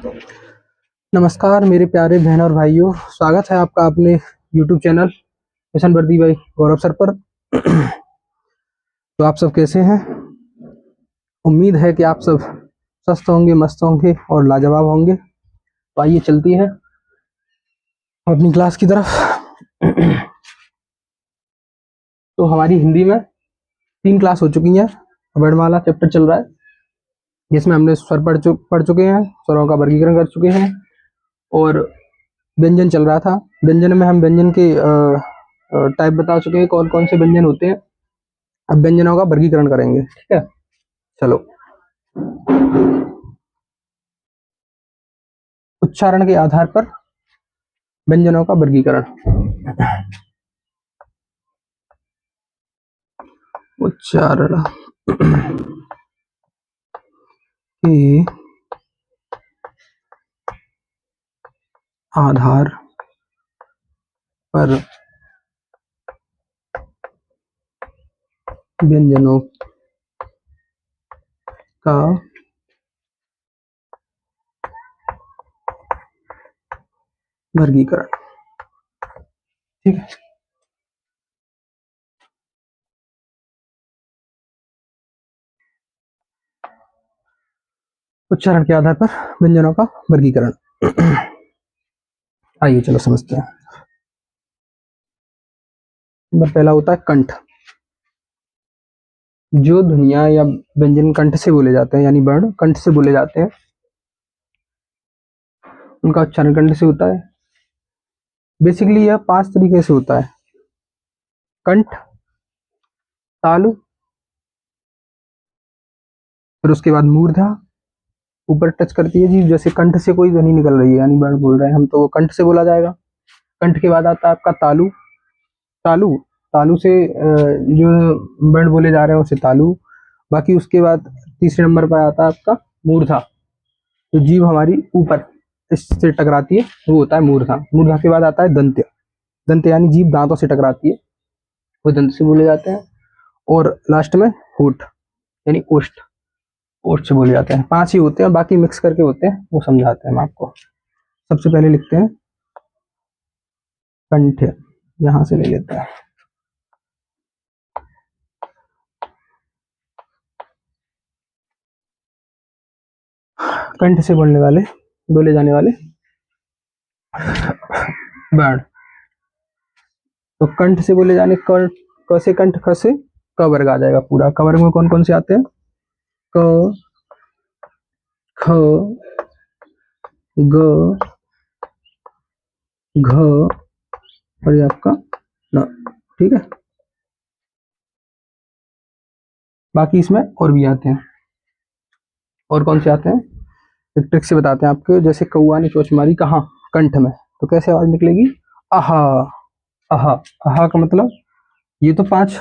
नमस्कार मेरे प्यारे बहन और भाइयों, स्वागत है आपका अपने YouTube चैनल मिशन वर्दी भाई गौरव सर पर। तो आप सब कैसे हैं? उम्मीद है कि आप सब स्वस्थ होंगे, मस्त होंगे और लाजवाब होंगे। तो आइए चलती हैं अपनी क्लास की तरफ। तो हमारी हिंदी में 3 क्लास हो चुकी हैं। वर्णमाला चैप्टर चल रहा है, जिसमें हमने स्वर पढ़ चुके हैं, स्वरों का वर्गीकरण कर चुके हैं और व्यंजन चल रहा था। व्यंजन में हम व्यंजन के टाइप बता चुके हैं, कौन कौन से व्यंजन होते हैं। अब व्यंजनों का वर्गीकरण करेंगे, ठीक है। चलो, उच्चारण के आधार पर व्यंजनों का वर्गीकरण। उच्चारण के आधार पर व्यंजनों का वर्गीकरण, ठीक है। उच्चारण के आधार पर व्यंजनों का वर्गीकरण। आइए चलो समझते हैं। नंबर पहला होता है कंठ। जो ध्वनियां या व्यंजन कंठ से बोले जाते हैं, यानी वर्ण कंठ से बोले जाते हैं, उनका उच्चारण कंठ से होता है। बेसिकली यह 5 तरीके से होता है: कंठ, तालु, फिर उसके बाद मूर्धा, ऊपर टच करती है जीभ, जैसे कंठ से कोई ध्वनि निकल रही है यानी वर्ण बोल रहे हैं हम, तो वो कंठ से बोला जाएगा। कंठ के बाद आता है आपका तालु। तालु तालु से जो वर्ण बोले जा रहे हैं उसे तालु। बाकी उसके बाद तीसरे नंबर पर आता है आपका मूर्धा। तो जीभ हमारी ऊपर इससे टकराती है, वो होता है मूर्धा। मूर्धा के बाद आता है दंत्य। दंत्य यानी जीभ दांतों से टकराती है, वो दंत से बोले जाते हैं। और लास्ट में होठ यानी ओष्ठ, ओष्ठ से बोले जाते हैं। 5 ही होते हैं, बाकी मिक्स करके होते हैं, वो समझाते हैं हम आपको। सबसे पहले लिखते हैं कंठ, यहां से ले लेते हैं। कंठ से बोले जाने वाले वर्ण। तो कंठ से बोले जाने क से कंठ, ख से क वर्ग आ जाएगा पूरा। क वर्ग में कौन कौन से आते हैं? क, ख, ग, घ और ये आपका न, ठीक है। बाकी इसमें और भी आते हैं। और कौन से आते हैं एक ट्रिक से बताते हैं आपको। जैसे कौआ ने चोंच मारी कहाँ? कंठ में, तो कैसे आवाज निकलेगी? आहा। आहा, आहा का मतलब ये तो 5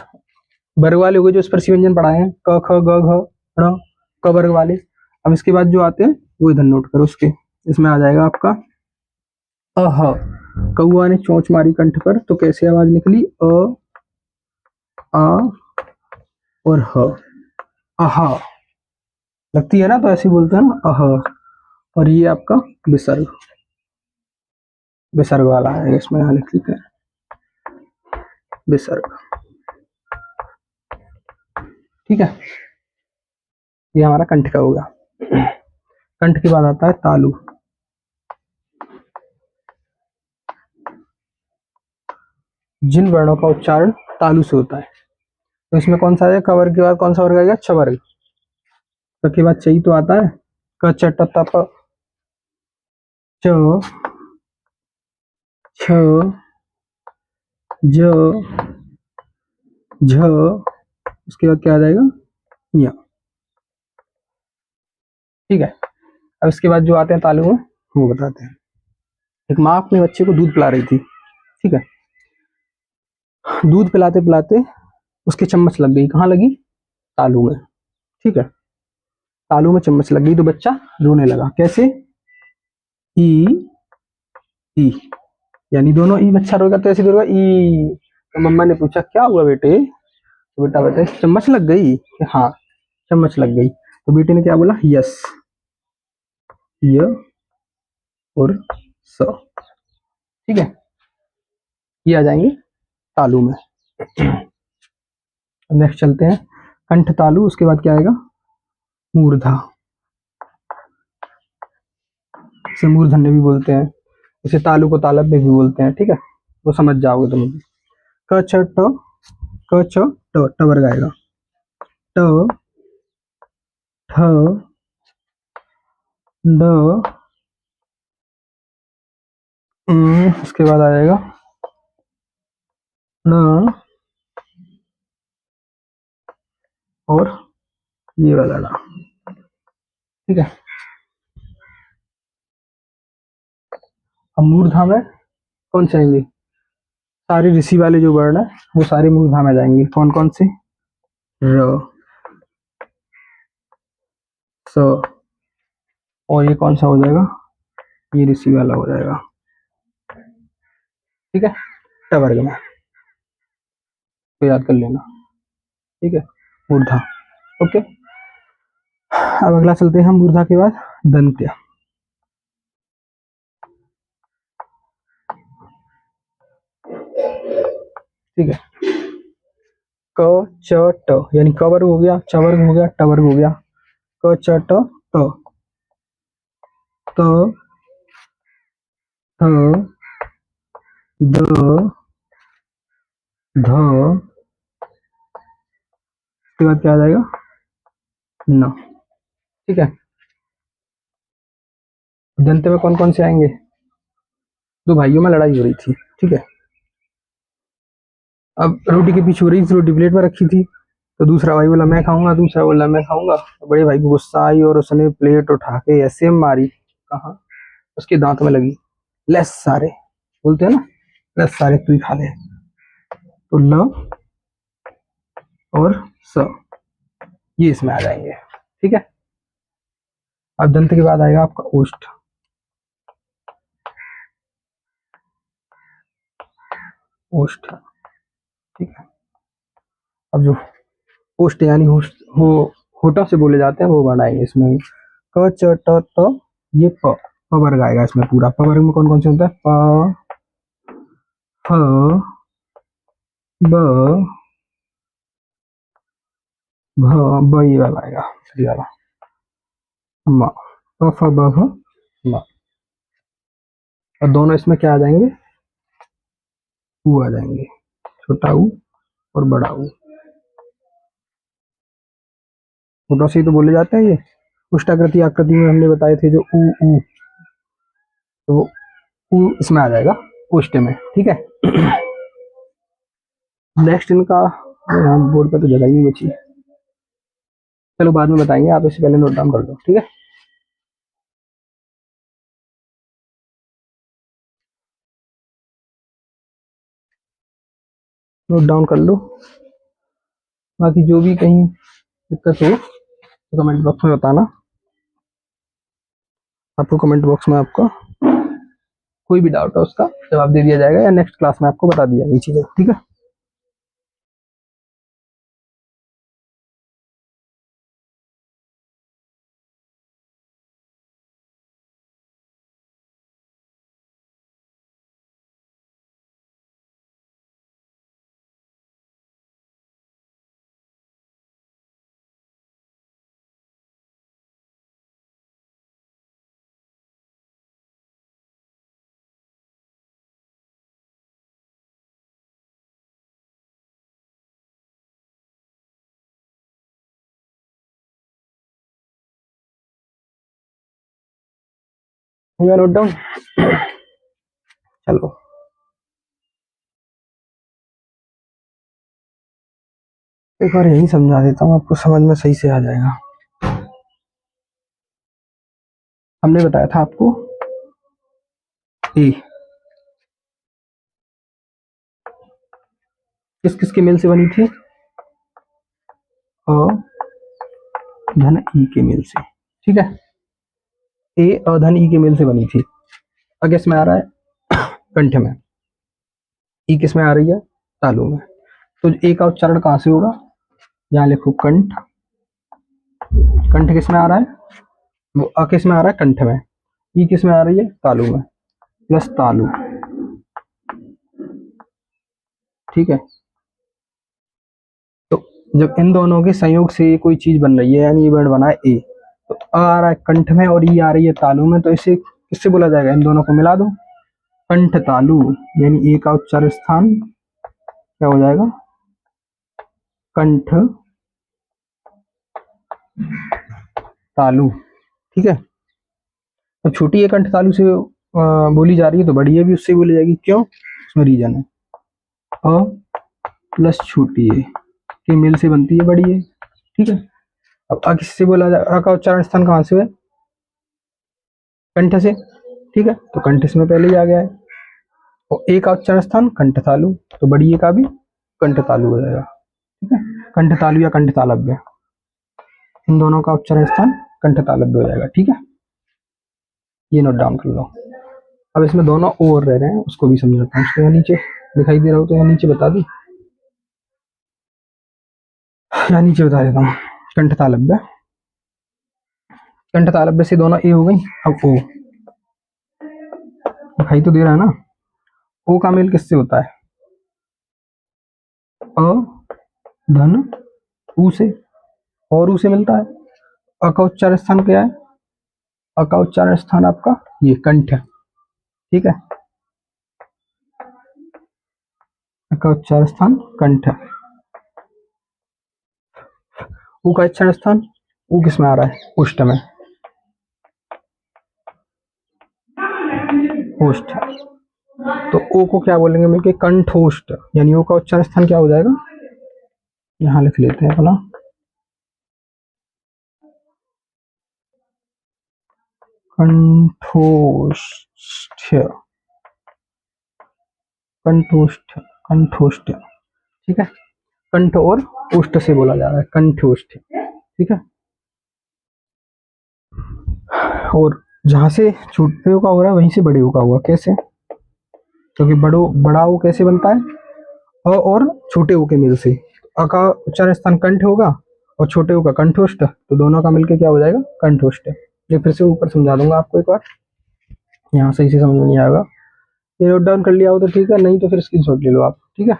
वर्ग वाले हो गए जो स्पर्शी व्यंजन पढ़ाए हैं, क ख ग घ ण, क वर्ग वाले। अब इसके बाद जो आते हैं वो इधर नोट करो। उसके इसमें आ जाएगा आपका अह। कौआ ने चोंच मारी कंठ पर, तो कैसे आवाज निकली? अ, आ और ह। आहा लगती है ना, तो ऐसे बोलते हैं ना, अह। और ये आपका विसर्ग, विसर्ग वाला है, इसमें यहाँ लिख लेते हैं विसर्ग, ठीक है। ये हमारा कंठ का होगा। कंठ के बाद आता है तालु। जिन वर्णों का उच्चारण तालु से होता है, तो इसमें कौन सा है? क वर्ग के बाद कौन सा वर्ग आएगा? छ वर्ग। क के बाद चई तो आता है, क च ट त प, च, छ, ज, झ, उसके बाद क्या आ जाएगा? या, ठीक है। अब इसके बाद जो आते हैं तालु में, वो बताते हैं। एक माँ अपने बच्चे को दूध पिला रही थी, ठीक है। दूध पिलाते पिलाते उसके चम्मच लग गई। कहाँ लगी? तालु में, ठीक है। तालु में चम्मच लग गई तो बच्चा रोने लगा। कैसे? ई ई, यानी दोनों ई। बच्चा रोएगा तो ऐसे रोएगा ई। तो मम्मा ने पूछा क्या हुआ बेटे? तो बेटा बताए चम्मच लग गई। हाँ, चम्मच लग गई। तो बेटे ने क्या बोला? यस, य और स। ठीक है, ये आ जाएंगे तालु में। नेक्स्ट चलते हैं कंठ तालु, उसके बाद क्या आएगा मूर्धा। इसे मूर्धन्य भी बोलते हैं, इसे तालु को तालब में भी बोलते हैं। ठीक है, वो समझ जाओगे तुम। क छ ट, क छ ट, ट वर्ग आएगा, ट ठ ड, उसके बाद आ जाएगा न, और ये वाला ना। ठीक है, अब मूर्धा में कौन से आएंगे, सारे ऋषि वाले जो वर्ण है वो सारे मूर्धा में जाएंगे। कौन कौन से, र, स, और ये कौन सा हो जाएगा, ये ऋषि वाला हो जाएगा। ठीक है, ट वर्ग में, तो याद कर लेना। ठीक है, मूर्धा। ओके, अब अगला चलते हैं हम मूर्धा के बाद दंत्य। ठीक है, क च ट, यानी क वर्ग हो गया, च वर्ग हो गया, ट वर्ग हो गया। क च ट त, त थ द ध, उसके बाद क्या आ जाएगा न। ठीक है, दंत्य में कौन कौन से आएंगे, दो भाइयों में लड़ाई हो रही थी। ठीक है, अब रोटी के पीछे हो रही थी, रोटी प्लेट में रखी थी, तो दूसरा भाई बोला मैं खाऊंगा, दूसरा बोला मैं खाऊंगा। तो बड़े भाई को गुस्सा आई और उसने प्लेट उठा के ऐसे मारी, कहा, उसके दांत में लगी। लेस सारे बोलते हैं ना, लेस सारे तू ही खा ले। तो ल और स, ये इसमें आ जाएंगे। ठीक है, अब दंत के बाद आएगा आपका ओष्ठ। ओष्ठ, ठीक है, अब जो ओष्ठ यानी हो होठों से बोले जाते हैं वो वर्ण आएंगे इसमें। क च ट त, ये प, प वर्ग आएगा इसमें पूरा। प वर्ग में कौन कौन से होता है, प फ ब भ, ब ये वाला आएगा, ये वाला म, प फ ब भ म। और दोनों इसमें क्या आ जाएंगे, ऊ आ जाएंगे, छोटा ऊ और बड़ा ऊ। होठों से ही तो बोले जाते हैं ये। उष्टाकृति आकृति में हमने बताए थे जो ऊ ऊ, तो वो ऊ इसमें आ जाएगा उष्ट में। ठीक है, नेक्स्ट इनका यहाँ बोर्ड पे तो जगह ही नहीं बची, चलो बाद में बताएंगे, आप इससे पहले नोट डाउन कर लो। ठीक है, नोट डाउन कर लो, बाकी जो भी कहीं दिक्कत हो तो कमेंट बॉक्स में बताना। आपको कमेंट बॉक्स में आपका कोई भी डाउट है उसका जवाब दे दिया जाएगा, या नेक्स्ट क्लास में आपको बता दिया ये चीजें। ठीक है, हो गया नोट डाउन। चलो, एक बार यही समझा देता हूँ, आपको समझ में सही से आ जाएगा। हमने बताया था आपको ए किस किस के मेल से बनी थी, अ धन ई के मेल से। ठीक है, ए अधन ई के मेल से बनी थी। अब किस में आ रहा है, कंठ में। ई किस में आ रही है, तालु में। तो ए का उच्चारण कहां से होगा, यहाँ लिखो कंठ। कंठ किस में आ रहा है, वो अ किस में आ रहा है, कंठ में। ई किस में आ रही है, तालु में, प्लस तालु, ठीक है। तो जब इन दोनों के संयोग से कोई चीज बन रही है, यानी ये वर्ड बना है ए, तो आ रहा है कंठ में और ई आ रही है तालु में, तो इसे किससे बोला जाएगा, इन दोनों को मिला दो, कंठ तालु, यानी ए का उच्चार स्थान क्या हो जाएगा, कंठ तालु, ठीक है। अब छोटी ए कंठ तालु से बोली जा रही है, तो बड़ी ए भी उससे बोली जाएगी, क्यों, उसमें रीजन है, अ प्लस छोटी ए के मेल से बनती है बड़ी ए, ठीक है। अब अ किससे बोला जाए, अ का उच्चारण स्थान कहाँ से है, कंठ से, ठीक है, तो कंठ इसमें पहले ही आ गया है, और ए का उच्चारण स्थान कंठ तालु, तो बड़ी ए का भी कंठ तालु हो जाएगा, ठीक है। कंठ तालु या कंठ तालव्य, इन दोनों का उच्चारण स्थान कंठ तालव्य हो जाएगा, ठीक है, ये नोट डाउन कर लो। अब इसमें दोनों और रह रहे हैं, उसको भी समझाता हूँ, उसको यहाँ नीचे दिखाई दे रहा हो तो यहाँ नीचे बता दी, यहाँ नीचे बता देता हूँ, कंठ तालव्य, कंठ तालव्य से दोनों ए हो गई, अब ओ दिखाई तो दे रहा है ना, ओ का मेल किससे होता है, अ धन ऊ से, और ऊ से मिलता है, अ का उच्चारण स्थान क्या है, अ का उच्चारण स्थान आपका ये कंठ, ठीक है, अ का उच्चारण स्थान कंठ, ऊ का उच्चारण स्थान, ऊ किस में आ रहा है, ओष्ठ में, ओष्ठ, तो ओ को क्या बोलेंगे मिलके, कंठोष्ठ, यानी ओ का उच्चारण स्थान क्या हो जाएगा, यहाँ लिख लेते हैं अपना, कंठोष्ठ, कंठोष्ठ, कंठोष्ठ, ठीक है, कंठ और ओष्ठ से बोला जा रहा है, कंठोष्ठ, ठीक है। और जहां से छोटे का हो रहा है वहीं से बड़े का हुआ, कैसे, क्योंकि बड़ा ओ कैसे बनता है, अ और छोटे ओ के मेल से, अ का उच्चारण स्थान कंठ होगा और छोटे ओ का कंठोष्ठ, तो दोनों का मिलके क्या हो जाएगा, कंठोष्ठ। ये फिर से ऊपर समझा दूंगा आपको एक बार, यहाँ सही से समझ में नहीं आएगा, ये नोट डाउन कर लिया हो तो ठीक है, नहीं तो फिर स्क्रीनशॉट ले लो आप, ठीक है।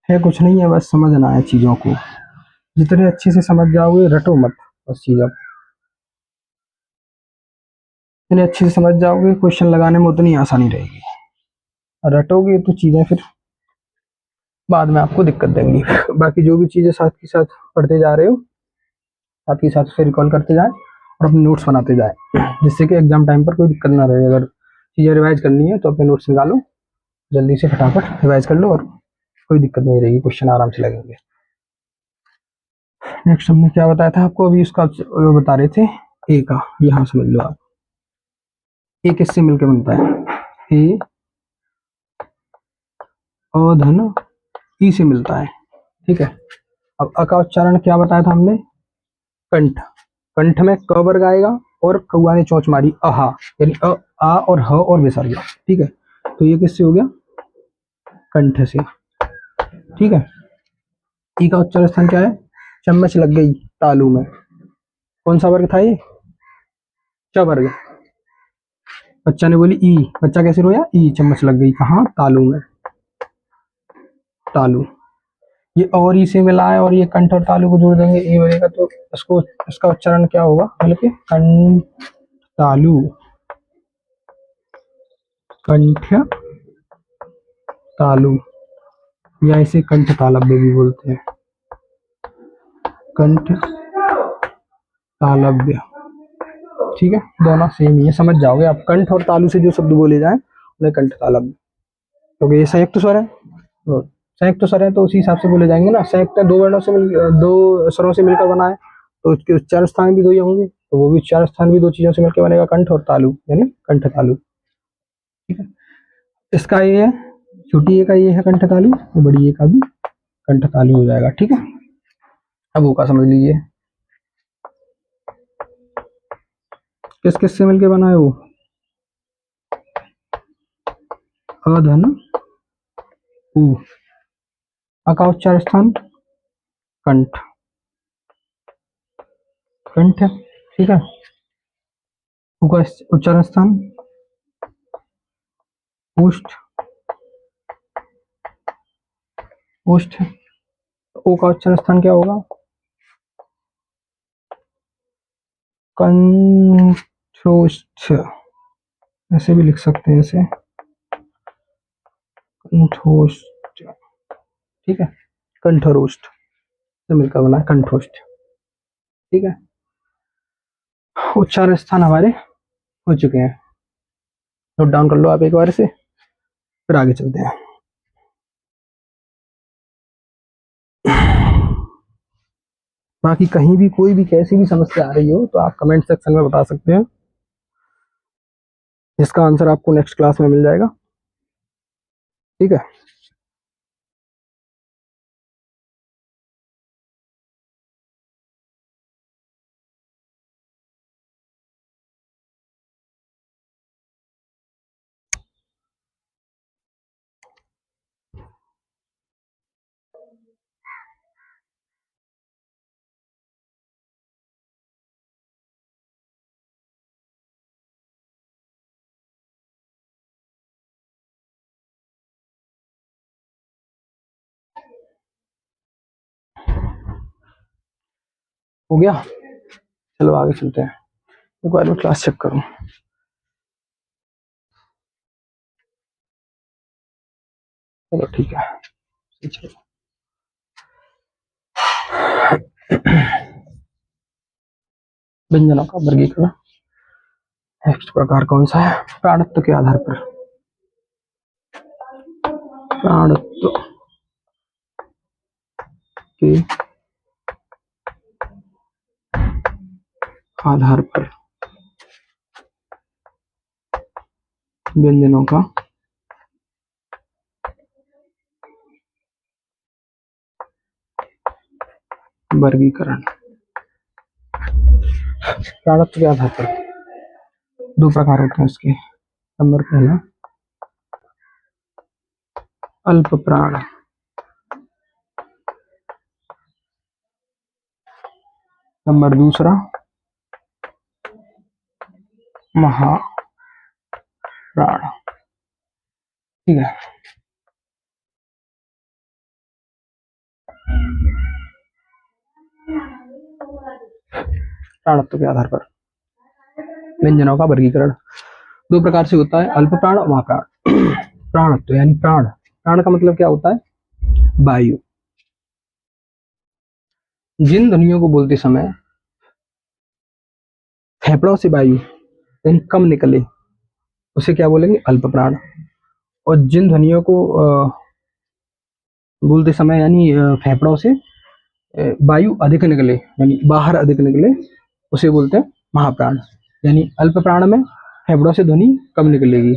कुछ नहीं है, बस समझना है चीजों को, जितने अच्छे से समझ जाओगे, रटो मत बस चीज, अब जितने अच्छे से समझ जाओगे क्वेश्चन लगाने में उतनी आसानी रहेगी, रटोगे तो चीजें फिर बाद में आपको दिक्कत देंगी। बाकी जो भी चीजें साथ के साथ पढ़ते जा रहे हो, साथ के साथ उसे रिकॉल करते जाए और अपने नोट्स बनाते जाए, जिससे कि एग्जाम टाइम पर कोई दिक्कत ना रहे। अगर चीजें रिवाइज करनी है तो अपने नोट्स निकालो, जल्दी से फटाफट रिवाइज कर लो, और कोई दिक्कत नहीं रहेगी, क्वेश्चन आराम से लगेंगे। नेक्स्ट हमने क्या बताया था आपको, अभी उसका बता रहे थे ए का, यहाँ समझ लो आप, ए किससे मिलकर बनता है, ए अधन ई से मिलता है, ठीक है। अब अ का उच्चारण क्या बताया था हमने, कंठ, कंठ में क वर्ग आएगा और कौआ ने चोंच मारी, अहा, यानी अ आ और ह और विसर्ग, ठीक है, तो ये किससे हो गया, कंठ से, ठीक है। ई का उच्चारण स्थान क्या है, चम्मच लग गई तालू में, कौन सा वर्ग था ये, च वर्ग, बच्चा ने बोली ई, बच्चा कैसे रोया, ई चम्मच लग गई कहाँ, तालू में, तालू, ये और ई से मिला है, और ये कंठ और तालु को जोड़ देंगे ए बनेगा, तो इसको इसका उच्चारण क्या होगा, बल्कि कंठ तालु, कंठ तालु, या इसे कंठ तालव्य भी बोलते हैं, कंठ तालव्य, ठीक है, दोनों सेम ही है, समझ जाओगे आप, कंठ और तालु से जो शब्द बोले जाए उन्हें कंठ तालव्य, क्योंकि ये संयुक्त स्वर है, तो संयुक्त स्वर है तो उसी हिसाब से बोले जाएंगे ना, संयुक्त दो वर्णों से दो स्वरों से मिलकर बना है, तो उसके उच्चारण स्थान भी दो ही होंगे, तो वो भी उच्चारण स्थान भी दो चीजों से मिलकर बनेगा, कंठ और तालु, यानी कंठ तालु, ठीक है। इसका ये है, छोटी ए का ये है कंठ तालु, तो बड़ी ए का भी कंठ तालु हो जाएगा, ठीक है। अब वो का समझ लीजिए, किस किस से मिलकर बना है वो, अधन उ, अ का उच्चारण स्थान कंठ, कंठ, ठीक है। उ का उच्चारण स्थान ओष्ठ, ओष्ठ। ओ का उच्चारण स्थान क्या होगा? कंठोष्ठ, ऐसे भी लिख सकते हैं इसे, कंठोष्ठ, ठीक है। कंठरोष्ठ से मिलकर बना है कंठोष्ठ, ठीक है। उच्चारण स्थान हमारे हो चुके हैं, नोट डाउन कर लो आप एक बार से, फिर आगे चलते हैं। बाकी कहीं भी कोई भी कैसी भी समस्या आ रही हो तो आप कमेंट सेक्शन में बता सकते हैं, इसका आंसर आपको नेक्स्ट क्लास में मिल जाएगा, ठीक है। हो गया, चलो आगे चलते हैं। एक बार मैं क्लास चेक करूं। चलो ठीक है, चलो। व्यंजनों का वर्गीकरण नेक्स्ट प्रकार कौन सा है? प्राणत्व के आधार पर, प्राणत्व के आधार पर व्यंजनों का वर्गीकरण। प्राणत्व के आधार पर दो प्रकार होते हैं इसके। नंबर पहला अल्प प्राण, नंबर दूसरा महाप्राण, ठीक है। प्राणत्व के आधार पर व्यंजनों का वर्गीकरण दो प्रकार से होता है, अल्प प्राण और महाप्राण। प्राणत्व यानी प्राण, प्राण का मतलब क्या होता है? वायु। जिन ध्वनियों को बोलते समय फेफड़ों से वायु यानी कम निकले उसे क्या बोलेंगे? अल्प प्राण। और जिन ध्वनियों को बोलते समय यानी फेफड़ों से वायु अधिक निकले यानी बाहर अधिक निकले उसे बोलते हैं महाप्राण। यानी अल्प प्राण में फेफड़ों से ध्वनि कम निकलेगी,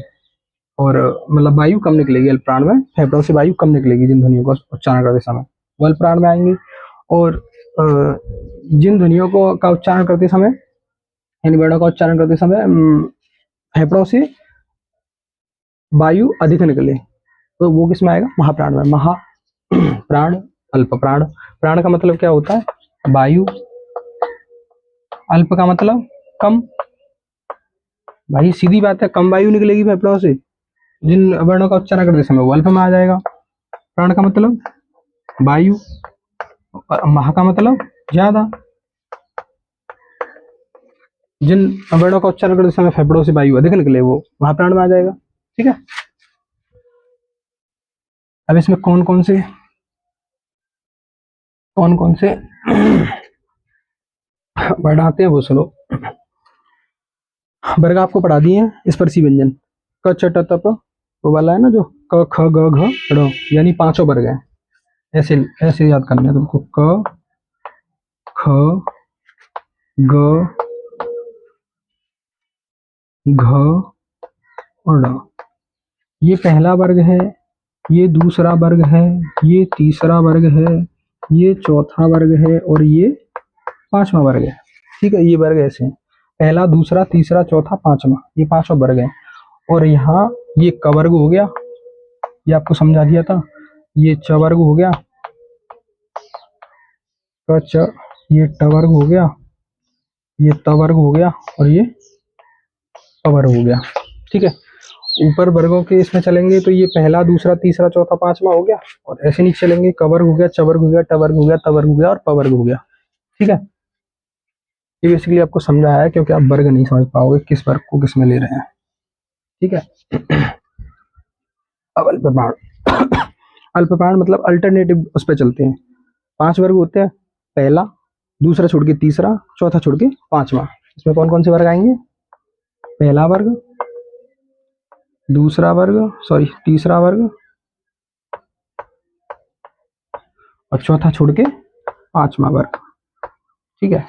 और मतलब वायु कम निकलेगी। अल्प प्राण में फेफड़ों से वायु कम निकलेगी जिन ध्वनियों का उच्चारण करते समय, वो अल्प प्राण में आएंगी। और जिन ध्वनियों को का उच्चारण करते समय यानी वर्णों का उच्चारण करते समय फेफड़ों से वायु अधिक निकले तो वो किस में आएगा? महाप्राण में। महा प्राण, अल्प प्राण। प्राण का मतलब क्या होता है? वायु। अल्प का मतलब कम, भाई सीधी बात है, कम वायु निकलेगी फेफड़ों से जिन वर्णों का उच्चारण करते समय, वो अल्प में आ जाएगा। प्राण का मतलब वायु, महा का मतलब ज्यादा, जिन वर्णों का उच्चारण करते समय फेफड़ों से वायु अधिक निकले वो महाप्राण में आ जाएगा, ठीक है। अब इसमें कौन कौन से वर्ण आते हैं वो सुनो। वर्ग आपको पढ़ा दिए हैं स्पर्शी व्यंजन, क च ट त प, वो वाला है ना जो क ख ग घ ड़, यानी पांचों वर्ग हैं। ऐसे ऐसे याद करना है तुमको, क ख ग घ और ड़। ये पहला वर्ग है, ये दूसरा वर्ग है, ये तीसरा वर्ग है, ये चौथा वर्ग है और ये पांचवा वर्ग है, ठीक है। ये वर्ग ऐसे हैं, पहला, दूसरा, तीसरा, चौथा, पांचवा, ये पांचवा वर्ग है। और यहाँ ये क वर्ग हो गया, ये आपको समझा दिया था, ये च वर्ग हो गया, तो अच्छा, ये ट वर्ग हो गया, ये त वर्ग हो गया, और ये प वर्ग हो गया। ठीक है, ऊपर वर्गों के इसमें चलेंगे तो ये पहला, दूसरा, तीसरा, चौथा, पांचवा हो गया, और ऐसे नीचे चलेंगे, क वर्ग हो गया, च वर्ग हो गया, ट वर्ग हो गया, त वर्ग हो गया, और प वर्ग हो गया। ठीक है, ये बेसिकली आपको समझाया है, क्योंकि आप वर्ग नहीं समझ पाओगे किस वर्ग को किस में ले रहे हैं। ठीक है, अब अल्पप्रमाण। अल्पप्रमाण मतलब अल्टरनेटिव उस पर चलते हैं। 5 वर्ग होते हैं, पहला, दूसरा छोड़ के तीसरा, चौथा छोड़ के पांचवा। इसमें कौन कौन से वर्ग आएंगे? पहला वर्ग, दूसरा वर्ग, सॉरी तीसरा वर्ग, और चौथा छोड़ के पांचवा वर्ग। ठीक है,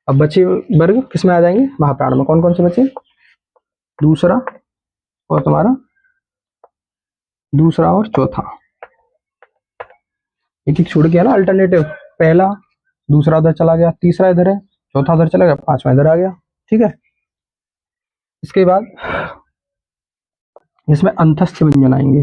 अब बचे वर्ग किस में आ जाएंगे? महाप्राण में। कौन कौन से बचे? दूसरा और तुम्हारा दूसरा और चौथा, एक एक छोड़ के है ना अल्टरनेटिव। पहला, दूसरा उधर चला गया, तीसरा इधर है, चौथा उधर चला गया, पांचवा इधर आ गया। ठीक है, इसके बाद इसमें अंतस्थ व्यंजन आएंगे।